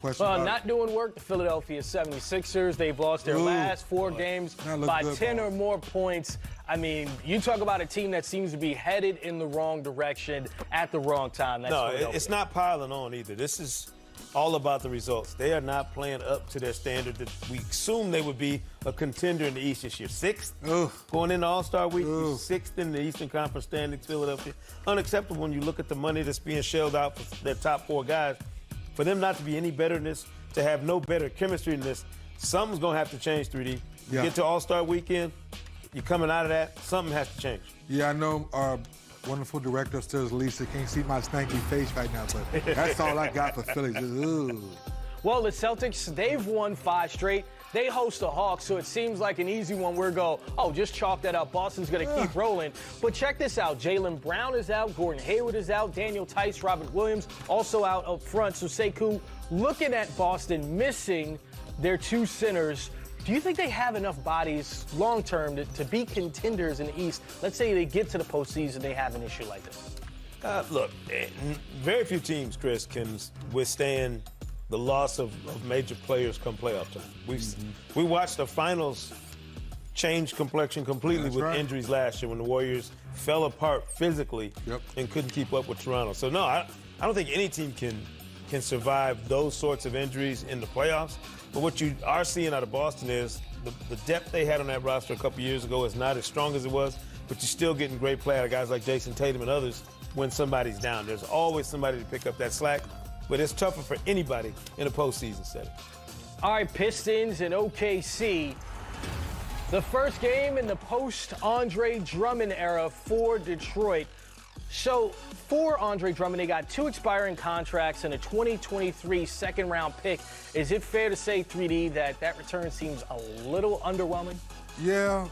Not doing work, the Philadelphia 76ers. They've lost their last 4 games by 10 or more points. I mean, you talk about a team that seems to be headed in the wrong direction at the wrong time. That's it's not piling on either. This is all about the results. They are not playing up to their standard that we assumed they would be a contender in the East this year. 6th going into All-Star Week, 6th in the Eastern Conference standings, Philadelphia. Unacceptable when you look at the money that's being shelled out for their top 4 guys. For them not to be any better than this, to have no better chemistry than this, something's going to have to change, 3D. You get to All-Star Weekend, you're coming out of that, something has to change. Yeah, I know our wonderful director upstairs, Lisa, can't see my stanky face right now, but that's all I got for Philly. Well, the Celtics, they've won 5 straight. They host the Hawks, so it seems like an easy one. Just chalk that up. Boston's going to keep rolling. But check this out. Jaylen Brown is out. Gordon Hayward is out. Daniel Tice, Robert Williams also out up front. So, Sekou, looking at Boston missing their 2 centers, do you think they have enough bodies long-term to be contenders in the East? Let's say they get to the postseason, they have an issue like this. Look, very few teams, Chris, can withstand the loss of major players come playoff time. We watched the finals change complexion completely with injuries last year when the Warriors fell apart physically and couldn't keep up with Toronto. So, no, I don't think any team can survive those sorts of injuries in the playoffs. But what you are seeing out of Boston is the depth they had on that roster a couple years ago is not as strong as it was, but you're still getting great play out of guys like Jason Tatum and others when somebody's down. There's always somebody to pick up that slack. But it's tougher for anybody in a postseason setting. All right, Pistons and OKC. The first game in the post-Andre Drummond era for Detroit. So for Andre Drummond, they got 2 expiring contracts and a 2023 second-round pick. Is it fair to say, 3D, that return seems a little underwhelming? Yeah,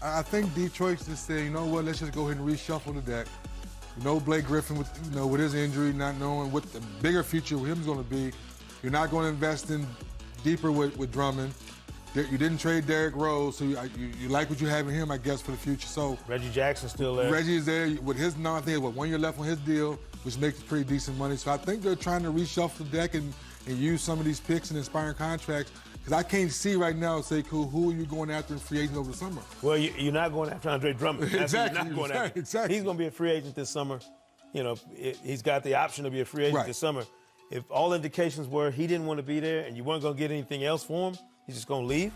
I think Detroit's just saying, you know what, let's just go ahead and reshuffle the deck. Blake Griffin with his injury, not knowing what the bigger future of him is going to be. You're not going to invest in deeper with Drummond. You didn't trade Derrick Rose, so you like what you have in him, I guess, for the future. So Reggie Jackson's still there. Reggie is there with his 1 year left on his deal, which makes it pretty decent money. So I think they're trying to reshuffle the deck and use some of these picks and inspiring contracts. Because I can't see right now, Sekou, who are you going after in free agent over the summer? Well, you're not going after Andre Drummond. Exactly. Exactly. He's going to be a free agent this summer. He's got the option to be a free agent this summer. If all indications were he didn't want to be there and you weren't going to get anything else for him, he's just going to leave.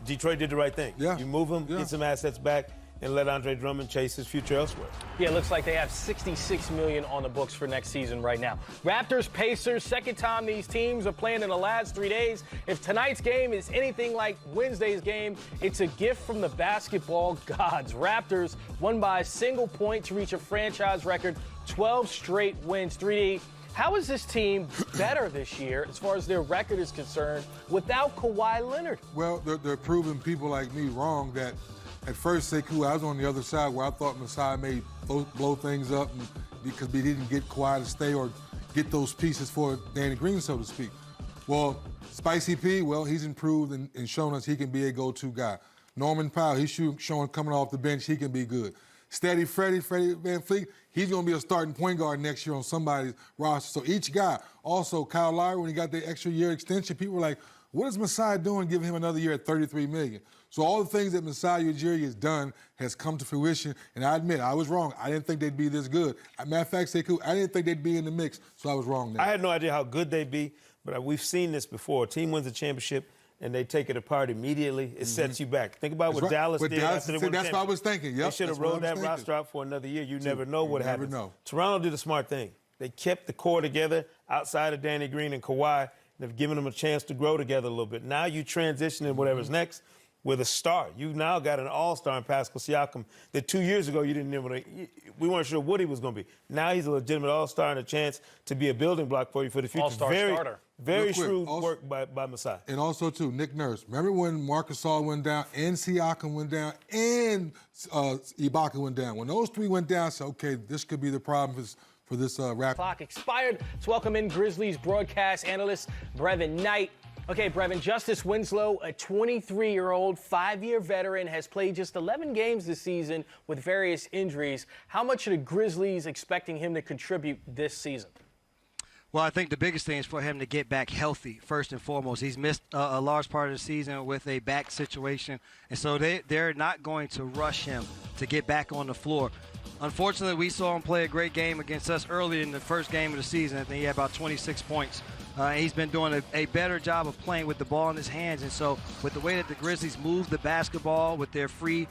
Detroit did the right thing. Yeah. You move him, get some assets back, and let Andre Drummond chase his future elsewhere. Yeah, it looks like they have $66 million on the books for next season right now. Raptors, Pacers, second time these teams are playing in the last 3 days. If tonight's game is anything like Wednesday's game, it's a gift from the basketball gods. Raptors won by a single point to reach a franchise record, 12 straight wins. 3D, how is this team better this year as far as their record is concerned without Kawhi Leonard? Well, they're proving people like me wrong that at first, Sekou, I was on the other side where I thought Masai may blow things up because we didn't get Kawhi to stay or get those pieces for Danny Green, so to speak. Well, Spicy P, he's improved and shown us he can be a go-to guy. Norman Powell, he's showing coming off the bench he can be good. Steady Freddie Van Fleet, he's going to be a starting point guard next year on somebody's roster. So each guy, also Kyle Lowry, when he got the extra year extension, people were like, what is Masai doing giving him another year at $33 million? So all the things that Masai Ujiri has done has come to fruition, and I admit, I was wrong. I didn't think they'd be this good. Matter of fact, Sekou, I didn't think they'd be in the mix, so I was wrong there. I had no idea how good they'd be, but we've seen this before. A team wins a championship, and they take it apart immediately. It sets you back. Think about what Dallas did after they won the That's what I was thinking. They should have rolled that roster out for another year. You never know what happens. Toronto did a smart thing. They kept the core together outside of Danny Green and Kawhi, and have given them a chance to grow together a little bit. Now you transition in whatever's next with a star. You now got an all-star in Pascal Siakam that 2 years ago we weren't sure what he was going to be. Now he's a legitimate all-star and a chance to be a building block for you for the future. All-star starter. Very shrewd work by Masai. And also, too, Nick Nurse. Remember when Marcus Gasol went down and Siakam went down and Ibaka went down? When those 3 went down, I said, okay, this could be the problem for this rap. Clock expired. Let's welcome in Grizzlies broadcast analyst Brevin Knight. Okay, Brevin, Justice Winslow, a 23-year-old, 5-year veteran, has played just 11 games this season with various injuries. How much are the Grizzlies expecting him to contribute this season? Well, I think the biggest thing is for him to get back healthy, first and foremost. He's missed a large part of the season with a back situation, and so they're not going to rush him to get back on the floor. Unfortunately, we saw him play a great game against us early in the first game of the season. I think he had about 26 points. He's been doing a better job of playing with the ball in his hands, and so with the way that the Grizzlies move the basketball with their free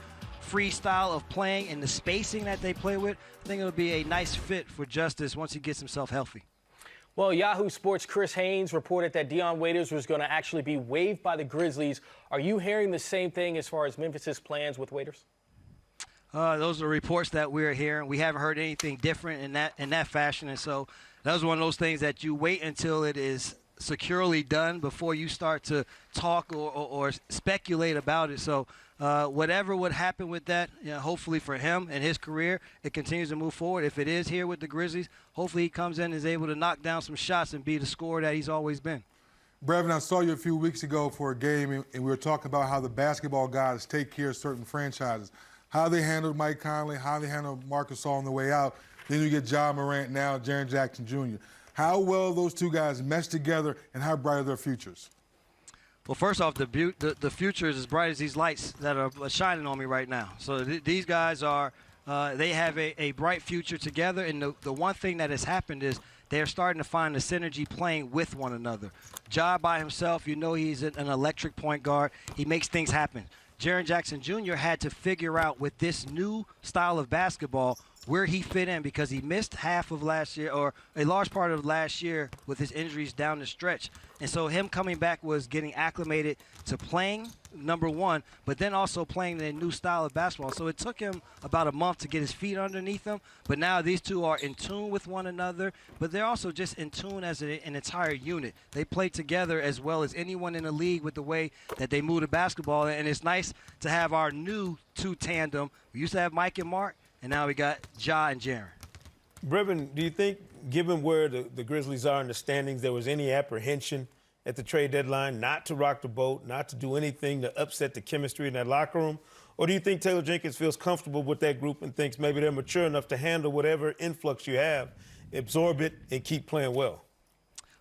style of playing and the spacing that they play with, I think it'll be a nice fit for Justice once he gets himself healthy. Well, Yahoo Sports' Chris Haynes reported that Dion Waiters was going to actually be waived by the Grizzlies. Are you hearing the same thing as far as Memphis's plans with Waiters? Those are reports that we're hearing. We haven't heard anything different in that fashion, and so that was one of those things that you wait until it is securely done before you start to talk or speculate about it. So whatever would happen with that, hopefully for him and his career, it continues to move forward. If it is here with the Grizzlies, hopefully he comes in and is able to knock down some shots and be the scorer that he's always been. Brevin, I saw you a few weeks ago for a game, and we were talking about how the basketball guys take care of certain franchises, how they handled Mike Conley, how they handled Marcus on the way out. Then you get Ja Morant, now Jaren Jackson Jr. How well those two guys mesh together, and how bright are their futures? Well, first off, the future is as bright as these lights that are shining on me right now. So these guys are they have a bright future together, and the one thing that has happened is they're starting to find the synergy playing with one another. Ja by himself, he's an electric point guard. He makes things happen. Jaren Jackson Jr. had to figure out with this new style of basketball where he fit in, because he missed half of last year, or a large part of last year, with his injuries down the stretch. And so him coming back was getting acclimated to playing, number one, but then also playing a new style of basketball. So it took him about a month to get his feet underneath him, but now these two are in tune with one another, but they're also just in tune as an entire unit. They play together as well as anyone in the league with the way that they move the basketball, and it's nice to have our new two tandem. We used to have Mike and Mark, and now we got Ja and Jaren. Brevin, do you think, given where the Grizzlies are in the standings, there was any apprehension at the trade deadline not to rock the boat, not to do anything to upset the chemistry in that locker room? Or do you think Taylor Jenkins feels comfortable with that group and thinks maybe they're mature enough to handle whatever influx you have, absorb it, and keep playing well?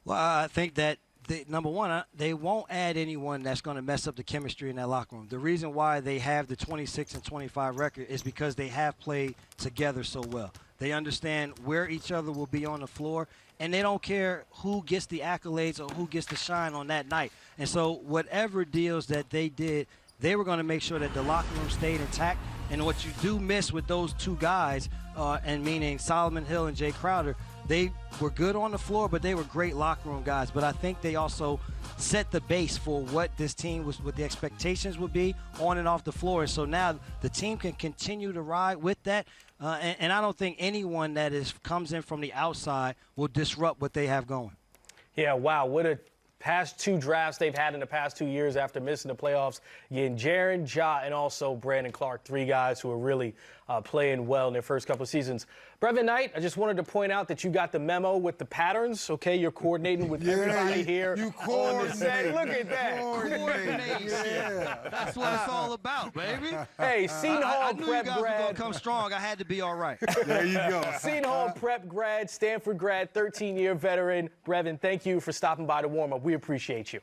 Well, I think that, number one, they won't add anyone that's going to mess up the chemistry in that locker room. The reason why they have the 26-25 record is because they have played together so well. They understand where each other will be on the floor, and they don't care who gets the accolades or who gets the shine on that night. And so whatever deals that they did, they were going to make sure that the locker room stayed intact. And what you do miss with those two guys, and meaning Solomon Hill and Jay Crowder, they were good on the floor, but they were great locker room guys. But I think they also set the base for what this team was, what the expectations would be on and off the floor. And so now the team can continue to ride with that. And I don't think anyone that comes in from the outside will disrupt what they have going. Yeah, wow, what a past two drafts they've had in the past 2 years after missing the playoffs. Again, Jaren, Ja, and also Brandon Clark, three guys who are really playing well in their first couple of seasons. Brevin Knight, I just wanted to point out that you got the memo with the patterns, okay? You're coordinating with everybody here on the set. Look at that. Coordination. Yeah. That's what it's all about, baby. Hey, Seton Hall I knew prep you guys were grad. going to come strong. I had to be all right. There you go. Seton Hall prep grad, Stanford grad, 13-year veteran. Brevin, thank you for stopping by the warm-up. We appreciate you.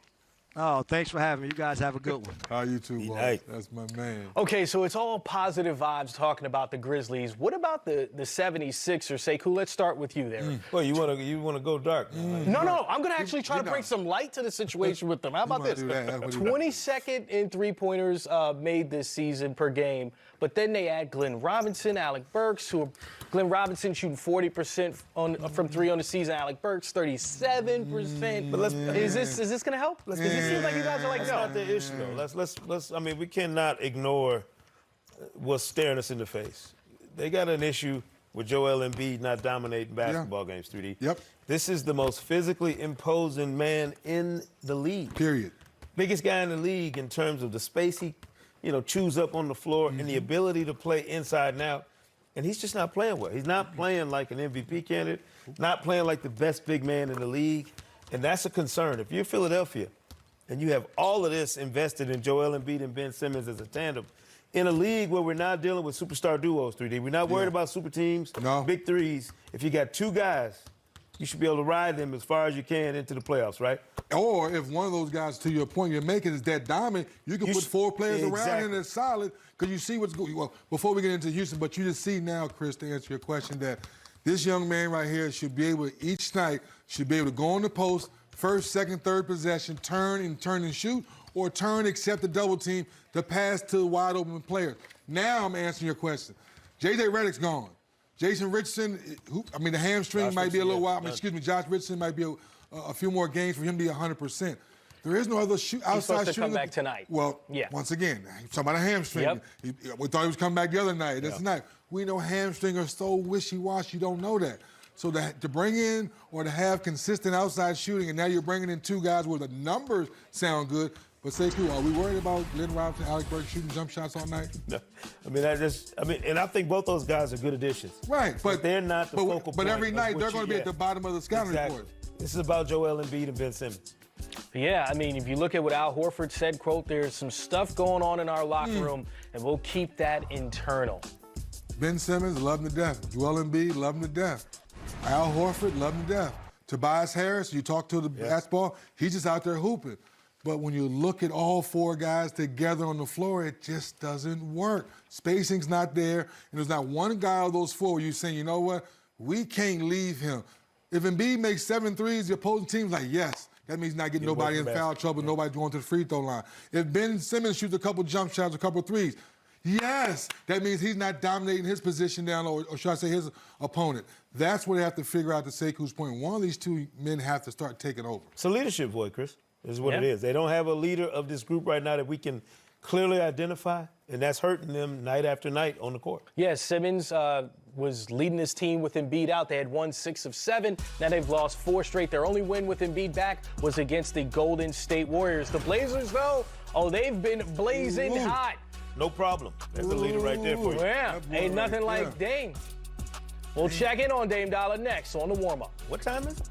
Oh, thanks for having me. You guys have a good one. You too, boy. Night. That's my man. Okay, so it's all positive vibes talking about the Grizzlies. What about the 76ers? Sekou, let's start with you there. Well, you want to go dark. No, I'm going to actually try to bring some light to the situation with them. How about this? 22nd in three-pointers made this season per game, but then they add Glenn Robinson, Alec Burks, Glenn Robinson shooting 40% from three on the season, Alec Burks 37%. But is this going to help? Because it seems like you guys are like, that's not the issue, though. Let's. I mean, we cannot ignore what's staring us in the face. They got an issue with Joel Embiid not dominating basketball games, 3D. Yep. This is the most physically imposing man in the league. Period. Biggest guy in the league in terms of the space he, chews up on the floor and the ability to play inside and out. And he's just not playing well. He's not playing like an MVP candidate, not playing like the best big man in the league. And that's a concern. If you're Philadelphia and you have all of this invested in Joel Embiid and Ben Simmons as a tandem, in a league where we're not dealing with superstar duos, 3D, we're not worried about super teams, big threes. If you got two guys you should be able to ride them as far as you can into the playoffs, right? Or if one of those guys, to your point you're making, is that dominant, you can put 4 players around him that's solid because you see what's going on. Well, before we get into Houston, but you just see now, Chris, to answer your question, that this young man right here should be able, each night, should be able to go on the post, first, second, third possession, turn and shoot, or turn, accept the double team to pass to wide open players. Now I'm answering your question. J.J. Redick's gone. Jason Richardson, the hamstring might be a little while. Josh Richardson might be a few more games for him to be 100%. There is no other outside shooting. He's supposed to come back tonight. Well, once again, talking about a hamstring. Yep. We thought he was coming back the other night. That's night. We know hamstring are so wishy-washy. You don't know that. So to bring in or to have consistent outside shooting, and now you're bringing in 2 guys where the numbers sound good, but Sekou, are we worried about Glenn Robinson, Alec Burks shooting jump shots all night? No. And I think both those guys are good additions. Right, but they're not the focal point. But every night they're going to be at the bottom of the scouting report. This is about Joel Embiid and Ben Simmons. Yeah, if you look at what Al Horford said, quote, there's some stuff going on in our locker room, and we'll keep that internal. Ben Simmons, love him to death. Joel Embiid, love him to death. Al Horford, love him to death. Tobias Harris, you talk to the basketball, he's just out there hooping. But when you look at all 4 guys together on the floor, it just doesn't work. Spacing's not there, and there's not one guy of those 4 where you're saying, you know what, we can't leave him. If Embiid makes 7 threes, the opposing team's like, yes. That means not getting nobody in foul trouble, nobody going to the free throw line. If Ben Simmons shoots a couple jump shots, a couple threes, yes, that means he's not dominating his position down, or should I say his opponent. That's what they have to figure out, to Sekou's point. One of these 2 men have to start taking over. It's a leadership void, Chris. This is what it is. They don't have a leader of this group right now that we can clearly identify, and that's hurting them night after night on the court. Yeah, Simmons was leading his team with Embiid out. They had won 6 of 7. Now they've lost 4 straight. Their only win with Embiid back was against the Golden State Warriors. The Blazers, though, they've been blazing hot. No problem. That's the leader right there for you. Yeah, ain't nothing like Dame. We'll check in on Dame Dollar next on the warm-up. What time is it?